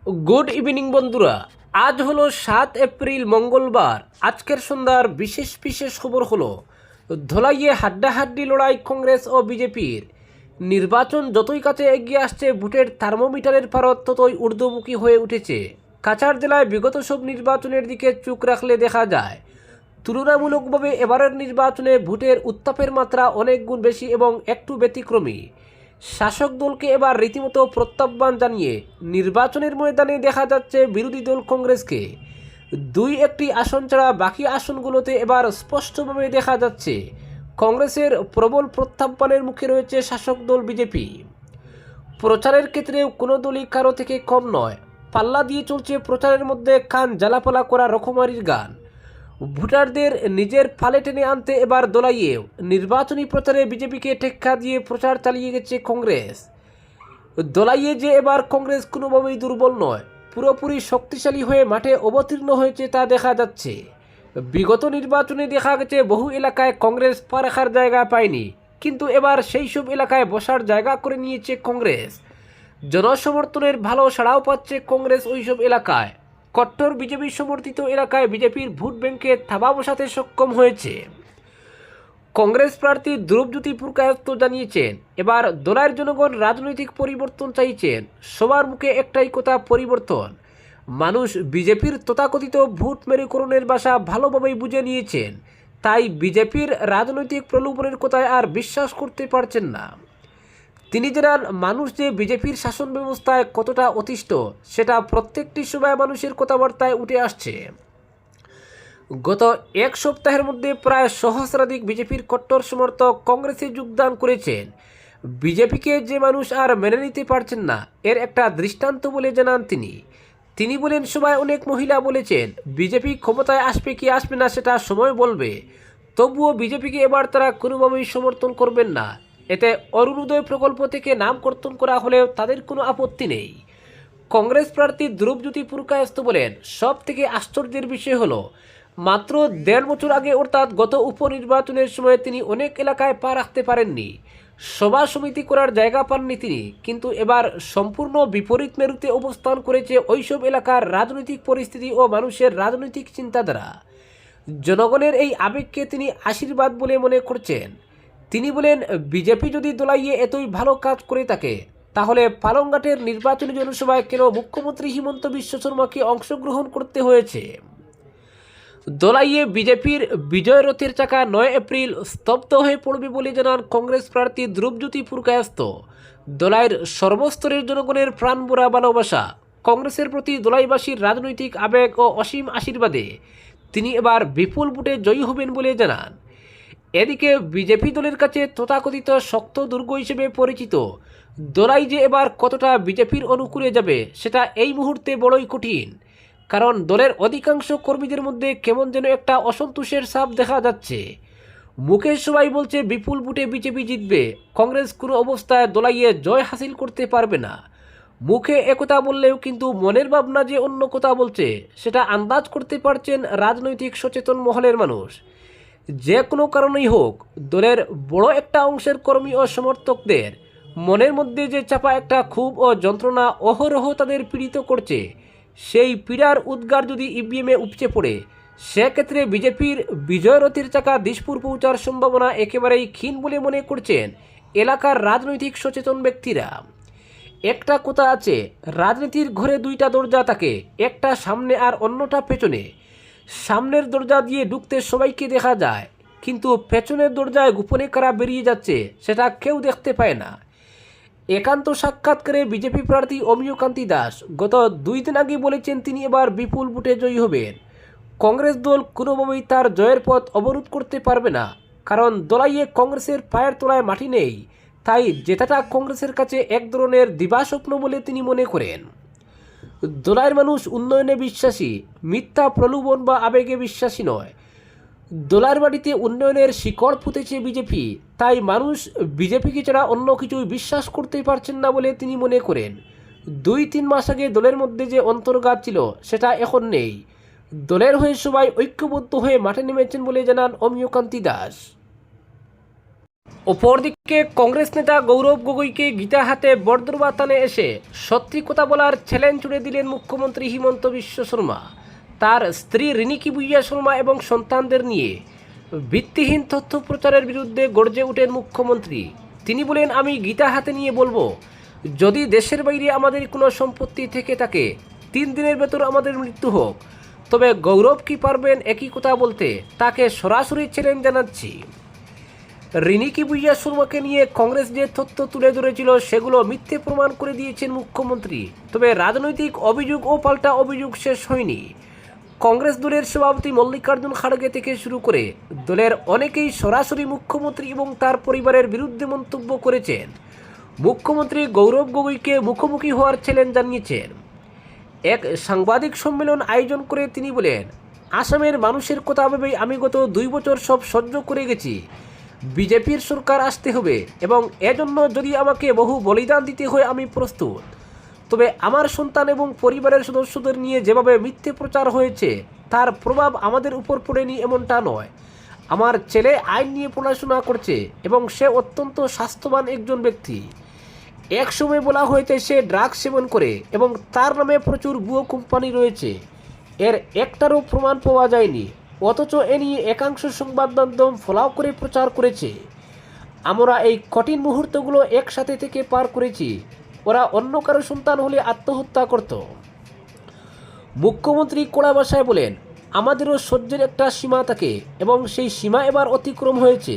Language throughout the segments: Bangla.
গুড ইভিনিং বন্ধুরা। আজ হলো 7 এপ্রিল মঙ্গলবার। আজকের সন্ধ্যার বিশেষ বিশেষ খবর হলো ধলাইয়ে হাড্ডাহাড্ডি লড়াই কংগ্রেস ও বিজেপির। নির্বাচন যতই কাছে এগিয়ে আসছে ভোটের থার্মোমিটারের পারদ ততই ঊর্ধ্বমুখী হয়ে উঠেছে। কাছাড় জেলায় বিগত সব নির্বাচনের দিকে চোখ রাখলে দেখা যায় তুলনামূলকভাবে এবারের নির্বাচনে ভোটের উত্তাপের মাত্রা অনেক গুণ বেশি এবং একটু ব্যতিক্রমী। শাসক দলকে এবার রীতিমতো প্রত্যাহ্বান জানিয়ে নির্বাচনের ময়দানে দেখা যাচ্ছে বিরোধী দল কংগ্রেসকে। দুই একটি আসন ছাড়া বাকি আসনগুলোতে এবার স্পষ্টভাবে দেখা যাচ্ছে কংগ্রেসের প্রবল প্রত্যাহ্বানের মুখে রয়েছে শাসক দল বিজেপি। প্রচারের ক্ষেত্রেও কোনো দলই কারো থেকে কম নয়। পাল্লা দিয়ে চলছে প্রচারের মধ্যে কান জ্বালাপালা করা রকমারির গান। ভোটারদের নিজের ফালে টেনে আনতে এবার দলাইয়েও নির্বাচনী প্রচারে বিজেপিকে টেক্কা দিয়ে প্রচার চালিয়ে গেছে কংগ্রেস। দলাইয়ে যে এবার কংগ্রেস কোনোভাবেই দুর্বল নয়, পুরোপুরি শক্তিশালী হয়ে মাঠে অবতীর্ণ হয়েছে তা দেখা যাচ্ছে। বিগত নির্বাচনে দেখা গেছে বহু এলাকায় কংগ্রেস পা রাখার জায়গা পায়নি, কিন্তু এবার সেই সব এলাকায় বসার জায়গা করে নিয়েছে কংগ্রেস। জনসমর্থনের ভালো সাড়াও পাচ্ছে কংগ্রেস ওইসব এলাকায়। কট্টর বিজেপি সমর্থিত এলাকায় বিজেপির ভোট ব্যাংকে থাবা বসাতে সক্ষম হয়েছে। কংগ্রেস প্রার্থী ধ্রুবজ্যোতি পুরকায়স্থ জানিয়েছেন এবার দলের জনগণ রাজনৈতিক পরিবর্তন চাইছেন। সবার মুখে একটাই কথা, পরিবর্তন। মানুষ বিজেপির তথাকথিত ভোট মেরুকরণের ভাষা ভালোভাবেই বুঝে নিয়েছেন, তাই বিজেপির রাজনৈতিক প্রলোভনের কথায় আর বিশ্বাস করতে পারছেন না। তিনি জানান মানুষ যে বিজেপির শাসন ব্যবস্থায় কতটা অতিষ্ঠ সেটা প্রত্যেকটি সভায় মানুষের কথাবার্তায় উঠে আসছে। গত এক সপ্তাহের মধ্যে প্রায় সহস্রাধিক বিজেপির কট্টর সমর্থক কংগ্রেসে যোগদান করেছেন। বিজেপিকে যে মানুষ আর মেনে নিতে পারছেন না এর একটা দৃষ্টান্ত বলে জানান তিনি বলেন সবাই অনেক মহিলা বলেছেন বিজেপি ক্ষমতায় আসবে কি আসবে না সেটা সময় বলবে, তবুও বিজেপিকে এবার তারা কোনোভাবেই সমর্থন করবেন না। এতে অরুণোদয় প্রকল্প থেকে নাম কর্তন করা হলেও তাদের কোনো আপত্তি নেই। কংগ্রেস প্রার্থী ধ্রুবজ্যোতি পুরকায়স্থ বলেন সব থেকে আশ্চর্যের বিষয় হলো মাত্র 1.5 বছর আগে অর্থাৎ গত উপনির্বাচনের সময় তিনি অনেক এলাকায় পা রাখতে পারেননি, সভা সমিতি করার জায়গা পাননি তিনি, কিন্তু এবার সম্পূর্ণ বিপরীত মেরুতে অবস্থান করেছে ওইসব এলাকার রাজনৈতিক পরিস্থিতি ও মানুষের রাজনৈতিক চিন্তাধারা। জনগণের এই আবেগকে তিনি আশীর্বাদ বলে মনে করছেন। তিনি বলেন বিজেপি যদি দলাইয়ে এতই ভালো কাজ করে থাকে তাহলে পালংঘাটের নির্বাচনী জনসভায় কেন মুখ্যমন্ত্রী হিমন্ত বিশ্ব শর্মাকে অংশগ্রহণ করতে হয়েছে। দলাইয়ে বিজেপির বিজয় রথের চাকা 9 এপ্রিল স্তব্ধ হয়ে পড়বে বলে জানান কংগ্রেস প্রার্থী ধ্রুবজ্যোতি পুরকায়স্থ। দলাইয়ের সর্বস্তরের জনগণের প্রাণভরা ভালোবাসা, কংগ্রেসের প্রতি দলাইবাসীর রাজনৈতিক আবেগ ও অসীম আশীর্বাদে তিনি এবার বিপুল ভোটে জয়ী হবেন বলে জানান। এদিকে বিজেপি দলের কাছে তথাকথিত শক্ত দুর্গ হিসেবে পরিচিত দলাই যে এবার কতটা বিজেপির অনুকূলে যাবে সেটা এই মুহূর্তে বড়ই কঠিন, কারণ দলের অধিকাংশ কর্মীদের মধ্যে কেমন যেন একটা অসন্তোষের ছাপ দেখা যাচ্ছে। মুখে সবাই বলছে বিপুল ভোটে বিজেপি জিতবে, কংগ্রেস কোনো অবস্থায় দলাইয়ে জয় হাসিল করতে পারবে না। মুখে একথা বললেও কিন্তু মনের ভাবনা যে অন্য কথা বলছে সেটা আন্দাজ করতে পারছেন রাজনৈতিক সচেতন মহলের মানুষ। যে কোনো কারণেই হোক দলের বড় একটা অংশের কর্মী ও সমর্থকদের মনের মধ্যে যে চাপা একটা ক্ষোভ ও যন্ত্রণা অহরহ তাদের পীড়িত করছে, সেই পীড়ার উদ্গার যদি ইভিএমে উপচে পড়ে সেক্ষেত্রে বিজেপির বিজয় রথের চাকা দিশপুর পৌঁছার সম্ভাবনা একেবারেই ক্ষীণ বলে মনে করছেন এলাকার রাজনৈতিক সচেতন ব্যক্তিরা। একটা কথা আছে, রাজনীতির ঘরে দুইটা দরজা থাকে, একটা সামনে আর অন্যটা পেছনে। সামনের দরজা দিয়ে ঢুকতে সবাইকে দেখা যায়, কিন্তু পেছনের দরজায় গোপনে কারা বেরিয়ে যাচ্ছে সেটা কেউ দেখতে পায় না। একান্ত সাক্ষাৎকারে বিজেপি প্রার্থী অমিয়কান্তি দাস গত 2 দিন আগে বলেছেন তিনি এবার বিপুল ভোটে জয়ী হবেন। কংগ্রেস দল কোনোভাবেই তার জয়ের পথ অবরোধ করতে পারবে না, কারণ দলাইয়ে কংগ্রেসের পায়ের তলায় মাটি নেই, তাই জেতাটা কংগ্রেসের কাছে এক ধরনের দিবাস্বপ্ন বলে তিনি মনে করেন। দলাইয়ের মানুষ উন্নয়নে বিশ্বাসী, মিথ্যা প্রলোভন বা আবেগে বিশ্বাসী নয়। দলাইয়ের মাটিতে উন্নয়নের শিকড় পুঁতেছে বিজেপি, তাই মানুষ বিজেপিকে ছাড়া অন্য কিছুই বিশ্বাস করতেই পারছেন না বলে তিনি মনে করেন। 2-3 মাস আগে দলের মধ্যে যে অন্তর্ঘাত ছিল সেটা এখন নেই। দলের হয়ে সবাই ঐক্যবদ্ধ হয়ে মাঠে নেমেছেন বলে জানান অমিয়কান্তি দাস। অপরদিকে কংগ্রেস নেতা গৌরব গগৈকে গীতা হাতে বরদুর্বা টানে এসে সত্যি কথা বলার চ্যালেঞ্জ ছুড়ে দিলেন মুখ্যমন্ত্রী হিমন্ত বিশ্ব শর্মা। তার স্ত্রী রিনিকি বুইয়া শর্মা এবং সন্তানদের নিয়ে ভিত্তিহীন তথ্য প্রচারের বিরুদ্ধে গর্জে ওঠেন মুখ্যমন্ত্রী। তিনি বলেন, আমি গীতা হাতে নিয়ে বলবো, যদি দেশের বাইরে আমাদের কোনো সম্পত্তি থেকে থাকে 3 দিনের ভেতর আমাদের মৃত্যু হোক, তবে গৌরব কি পারবেন একই কথা বলতে? তাকে সরাসরি চ্যালেঞ্জ জানাচ্ছি। রিনিকি বুইয়া শর্মাকে নিয়ে কংগ্রেস যে তথ্য তুলে ধরেছিল সেগুলো মিথ্যে প্রমাণ করে দিয়েছেন মুখ্যমন্ত্রী। তবে রাজনৈতিক অভিযোগ ও পাল্টা অভিযোগ শেষ হয়নি। কংগ্রেস দলের সভাপতি মল্লিকার্জুন খাড়গে থেকে শুরু করে দলের অনেকেই সরাসরি মুখ্যমন্ত্রী এবং তার পরিবারের বিরুদ্ধে মন্তব্য করেছেন। মুখ্যমন্ত্রী গৌরব গগৈকে মুখোমুখি হওয়ার চ্যালেঞ্জ জানিয়েছেন। এক সাংবাদিক সম্মেলন আয়োজন করে তিনি বলেন, আসামের মানুষের কথা ভেবেই আমি গত 2 বছর সব সহ্য করে গেছি। বিজেপির সরকার আসতে হবে এবং এজন্য যদি আমাকে বহু বলিদান দিতে হয় আমি প্রস্তুত। তবে আমার সন্তান এবং পরিবারের সদস্যদের নিয়ে যেভাবে মিথ্যে প্রচার হয়েছে তার প্রভাব আমাদের উপর পড়েনি এমনটা নয়। আমার ছেলে আইন নিয়ে পড়াশোনা করছে এবং সে অত্যন্ত স্বাস্থ্যবান একজন ব্যক্তি। এক সময় বলা হয়েছে সে ড্রাগস সেবন করে এবং তার নামে প্রচুর ভুয়ো কোম্পানি রয়েছে। এর একটারও প্রমাণ পাওয়া যায়নি, অথচ এ নিয়ে একাংশ সংবাদ মাধ্যম ফলাও করে প্রচার করেছে। আমরা এই কঠিন মুহূর্তগুলো একসাথে থেকে পার করেছি। ওরা অন্য কারো সন্তান হলে আত্মহত্যা করত। মুখ্যমন্ত্রী কড়া ভাষায় বলেন, আমাদেরও সহ্যের একটা সীমা থাকে এবং সেই সীমা এবার অতিক্রম হয়েছে।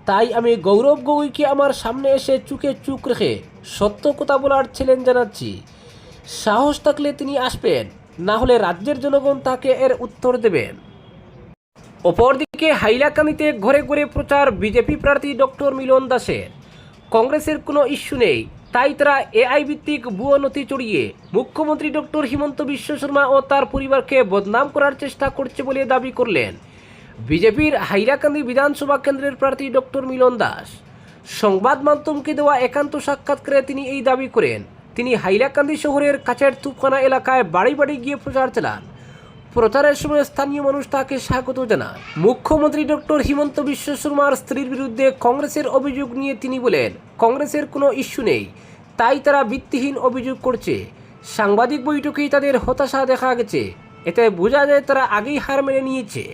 তাই আমি গৌরব গগৈকে আমার সামনে এসে চোখে চোখ রেখে সত্য কথা বলার চ্যালেঞ্জ জানাচ্ছি। সাহস থাকলে তিনি আসবেন, না হলে রাজ্যের জনগণ তাকে এর উত্তর দেবেন। অপরদিকে হাইলাকান্দিতে ঘরে ঘরে প্রচার বিজেপি প্রার্থী ডক্টর মিলন দাসের। কংগ্রেসের কোনো ইস্যু নেই, তাই তারা এআই ভিত্তিক ভুয়ো নথি চড়িয়ে মুখ্যমন্ত্রী ডক্টর হিমন্ত বিশ্ব শর্মা ও তার পরিবারকে বদনাম করার চেষ্টা করছে বলে দাবি করলেন বিজেপির হাইলাকান্দি বিধানসভা কেন্দ্রের প্রার্থী ডক্টর মিলন দাস। সংবাদ মাধ্যমকে দেওয়া একান্ত সাক্ষাৎকারে তিনি এই দাবি করেন। তিনি হাইলাকান্দি শহরের কাছের তুপখানা এলাকায় বাড়ি বাড়ি গিয়ে প্রচার চালান। প্রচারের সময় স্থানীয় মানুষ তাকে স্বাগত জানান। মুখ্যমন্ত্রী ডক্টর হিমন্ত বিশ্ব শর্মার স্ত্রীর বিরুদ্ধে কংগ্রেসের অভিযোগ নিয়ে তিনি বলেন, কংগ্রেসের কোনো ইস্যু নেই, তাই তারা ভিত্তিহীন অভিযোগ করছে। সাংবাদিক বৈঠকেই তাদের হতাশা দেখা গেছে, এতে বোঝা যায় তারা আগেই হার মেনে নিয়েছে।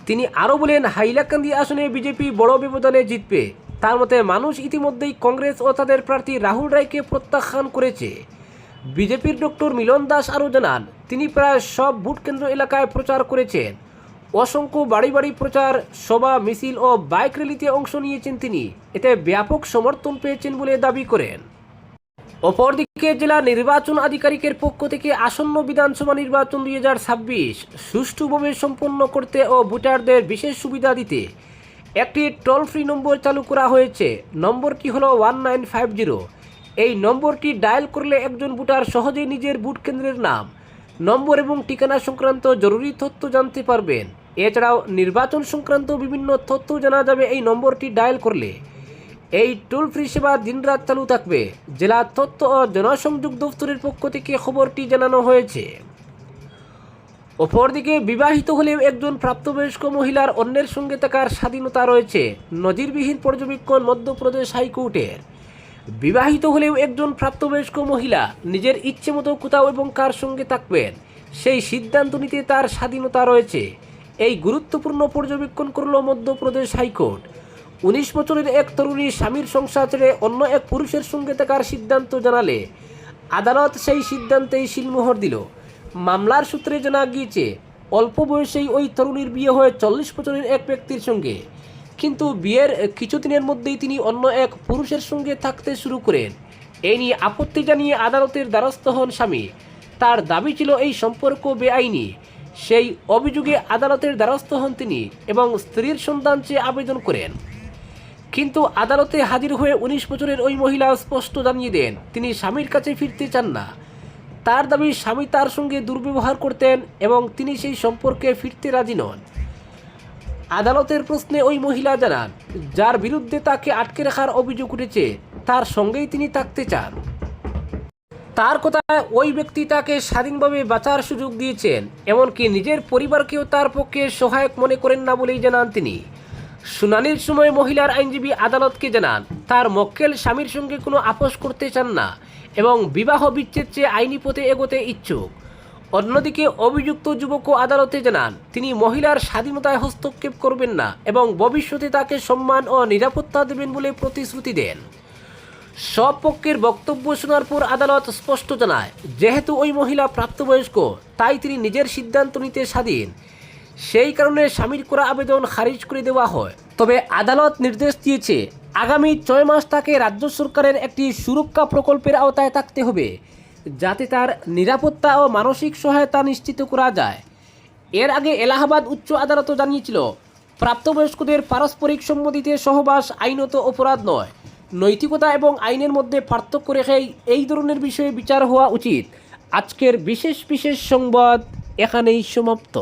তিনি আরও বলেন, হাইলাকান্দি আসনে বিজেপি বড় ব্যবধানে জিতবে। তার মতে মানুষ ইতিমধ্যেই কংগ্রেস ও তাদের প্রার্থী রাহুল রায়কে প্রত্যাখ্যান করেছে। বিজেপির ডক্টর মিলন দাস আরও জানান, তিনি প্রায় সব ভোট কেন্দ্র এলাকায় প্রচার করেছেন। অসংখ্য বাড়ি বাড়ি প্রচার সভা, মিছিল ও বাইক র্যালিতে অংশ নিয়েছেন তিনি। এতে ব্যাপক সমর্থন পেয়েছেন বলে দাবি করেন। অপরদিকে জেলা নির্বাচন আধিকারিকের পক্ষ থেকে আসন্ন বিধানসভা নির্বাচন 2026 সুষ্ঠুভাবে সম্পন্ন করতে ও ভোটারদের বিশেষ সুবিধা দিতে একটি টোল ফ্রি নম্বর চালু করা হয়েছে। নম্বরটি হলো 1950। এই নম্বরটি ডায়াল করলে একজন ভোটার সহজেই নিজের ভোট কেন্দ্রের নাম, নম্বর এবং ঠিকানা সংক্রান্ত জরুরি তথ্য জানতে পারবেন। এছাড়াও নির্বাচন সংক্রান্ত বিভিন্ন তথ্য জানা যাবে এই নম্বরটি ডায়াল করলে। এই টোল ফ্রি সেবা দিনরাত চালু থাকবে। জেলা তথ্য ও জনসংযোগ দপ্তরের পক্ষ থেকে খবরটি জানানো হয়েছে। অপরদিকে বিবাহিত হলেও একজন প্রাপ্তবয়স্ক মহিলার অন্যের সঙ্গে থাকার স্বাধীনতা রয়েছে। নজিরবিহীন পর্যবেক্ষণ মধ্যপ্রদেশ হাইকোর্টের। বিবাহিত হলেও একজন প্রাপ্তবয়স্ক মহিলা নিজের ইচ্ছে মতো কোথাও এবং কার সঙ্গে থাকবেন সেই সিদ্ধান্ত নিতে তার স্বাধীনতা রয়েছে। এই গুরুত্বপূর্ণ পর্যবেক্ষণ করল মধ্যপ্রদেশ হাইকোর্ট। 19 বছরের এক তরুণী স্বামীর সংসার ছেড়ে অন্য এক পুরুষের সঙ্গে থাকার সিদ্ধান্ত জানালে আদালত সেই সিদ্ধান্তেই সিলমোহর দিল। মামলার সূত্রে জানা গিয়েছে, অল্প বয়সেই ওই তরুণীর বিয়ে হয় 40 বছরের এক ব্যক্তির সঙ্গে, কিন্তু বিয়ের কিছুদিনের মধ্যেই তিনি অন্য এক পুরুষের সঙ্গে থাকতে শুরু করেন। এই নিয়ে আপত্তি জানিয়ে আদালতের দ্বারস্থ হন স্বামী। তার দাবি ছিল এই সম্পর্ক বেআইনি। সেই অভিযোগে আদালতের দ্বারস্থ হন তিনি এবং স্ত্রীর সন্ধান চেয়ে আবেদন করেন। কিন্তু আদালতে হাজির হয়ে 19 বছরের ওই মহিলা স্পষ্ট জানিয়ে দেন তিনি স্বামীর কাছে ফিরতে চান না। তার দাবি স্বামী তার সঙ্গে দুর্ব্যবহার করতেন এবং তিনি সেই সম্পর্কে ফিরতে রাজি নন। আদালতের প্রশ্নে ওই মহিলা জানান, যার বিরুদ্ধে তাকে আটকে রাখার অভিযোগ উঠেছে তার সঙ্গেই তিনি থাকতে চান। তার কথায় ওই ব্যক্তি তাকে স্বাধীনভাবে বাঁচার সুযোগ দিয়েছেন, এমনকি নিজের পরিবারকেও তার পক্ষে সহায়ক মনে করেন না বলেই জানান তিনি। শুনানির সময় মহিলার আইনজীবী আদালতকে জানান তার মক্কেল স্বামীর সঙ্গে কোনো আপোষ করতে চান না এবং বিবাহ বিচ্ছেদ চেয়ে আইনি পথে এগোতে ইচ্ছুক। অন্যদিকে অভিযুক্ত যুবকও আদালতে জানান তিনি মহিলার স্বাধীনতায় হস্তক্ষেপ করবেন না এবং ভবিষ্যতে তাকে সম্মান ও নিরাপত্তা দেবেন বলে প্রতিশ্রুতি দেন। সব পক্ষের বক্তব্য শোনার পর আদালত স্পষ্ট জানায় যেহেতু ওই মহিলা প্রাপ্তবয়স্ক তাই তিনি নিজের সিদ্ধান্ত নিতে স্বাধীন, সেই কারণে স্বামীর করা আবেদন খারিজ করে দেওয়া হয়। তবে আদালত নির্দেশ দিয়েছে আগামী 6 মাস তাকে রাজ্য সরকারের একটি সুরক্ষা প্রকল্পের আওতায় থাকতে হবে যাতে তার নিরাপত্তা ও মানসিক সহায়তা নিশ্চিত করা যায়। এর আগে এলাহাবাদ উচ্চ আদালতও জানিয়েছিল প্রাপ্তবয়স্কদের পারস্পরিক সম্মতিতে সহবাস আইনত অপরাধ নয়। নৈতিকতা এবং আইনের মধ্যে পার্থক্য রেখেই এই ধরনের বিষয়ে বিচার হওয়া উচিত। আজকের বিশেষ সংবাদ এখানেই সমাপ্ত।